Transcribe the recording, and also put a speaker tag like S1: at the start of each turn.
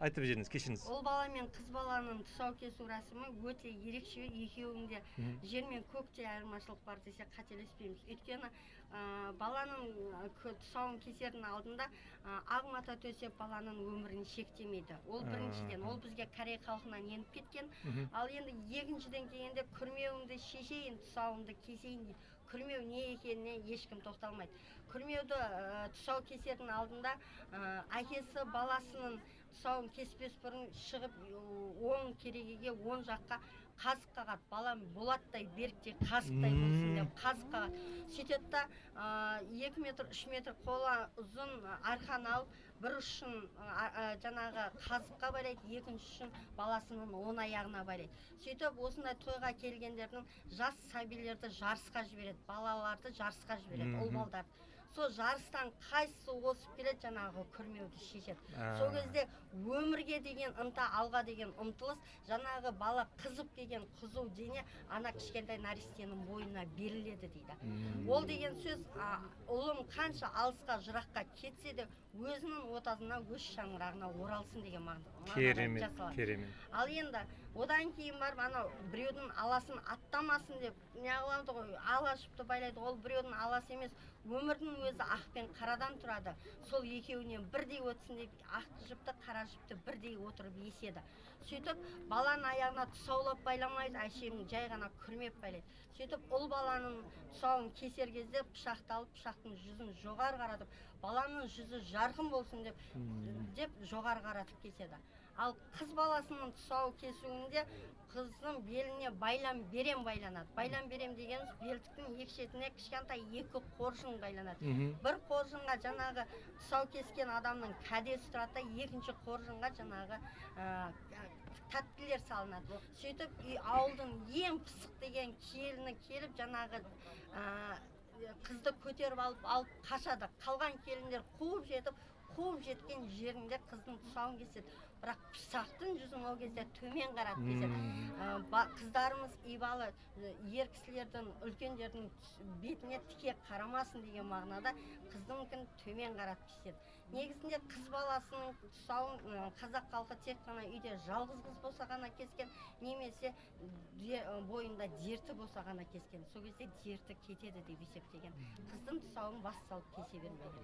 S1: Айтып жіберіңіз, кешіріңіз.
S2: Ол бала мен қыз баланың тұсау кесу рәсімі өте ерекше, екеуінде жер мен көкте айырмашылық бар десе қателеспейміз. Өйткені баланың тұсауын кесердің алдында ақ мата төсеп баланың өмірін шектемейді. Ол біріншіден, ол бізге корей халқынан еніп кеткен. Ал енді екіншіден келгенде күрмеуімді шешейін, тұсауымды кесейін дейді. Күрмеу не екеніне ешкім тоқталмайды. Күрмеуді тұсау кесердің алдында әкесі баласының тұсауын кеспес бұрын шығып оң керегеге оң жаққа қазық қағады. Балам болаттай берікте қазықтай болсын деп қазық қағады. Сөйтеді да 2 метр 3 метр қолы ұзын арқан алып бір ұшын жаңағы қазыққа байлайды, екінші ұшын баласының оң аяғына байлайды. Сөйтіп осындай тойға келгендердің жас сәбилерді жарысқа жібереді, балаларды жарысқа жібереді, ұл балдарды. Сол жарыстан қайсысы осып келеді, жаңағы күрмеуді шешеді. Сол кезде өмірге деген ынта, алға деген ұмтылыс, жаңағы бала қызып деген қызу дене ана кішкентай нәрестенің бойына беріледі дейді. Ол деген сөз, ұлым қанша алысқа, жыраққа кетсе де өзінің отазына, өз шаңырағына оралсын деген мағынада жасалады.
S1: Керемет.
S2: Ал енді одан кейін барып ана біреудің аласын аттамасын деп не қылады ғой, ала жіпті байлайды. Ол біреудің аласы емес, өмірдің өзі ақ пен қарадан тұрады. Сол екеуінен бірдей өтсін деп ақ жіпті, қара жіпті бірдей отырып еседі. Сөйтіп баланың аяғына тұсаулап байламайды, әшейін жай ғана күрмеп байлайды. Сөйтіп ұл баланың тұсауын кесер кезде пышақты алып, пышақтың жүзін жоғары қаратып, баланың жүзі жарқын болсын деп жоғары қаратып кеседі. Ал қыз баласының тұсауы кесуінде қыздың беліне байлам берем байланады. Байлам берем дегеніміз белдіктің екі шетіне кішкентай 2 қоржын байланады. Бір қоржынға жаңағы тұсау кескен адамның кәдесі тұрады да, екінші қоржынға жаңағы тәттілер салынады. Сөйтіп ауылдың ең пысық деген келіні келіп жаңағы қызды көтеріп алып қашады. Қалған келіндер қуып жеткен жерінде қыздың тұсауын кеседі. Бірақ пышақтың жүзін ол кезде төмен қарап кеседі. Қыздарымыз ибалы ер кісілердің, үлкендердің бетіне тіке қарамасын деген мағынада қыздың төмен қарап кеседі. Негізінде қыз баласының тұсауын қазақ халқы тек қана үйде жалғыз қыз болса ғана кескен, немесе бойында дерті болса ғана кескен. Сол кезде дерті кетеді деп есептеген. Қыздың тұсауын бас салып кесе бермеген.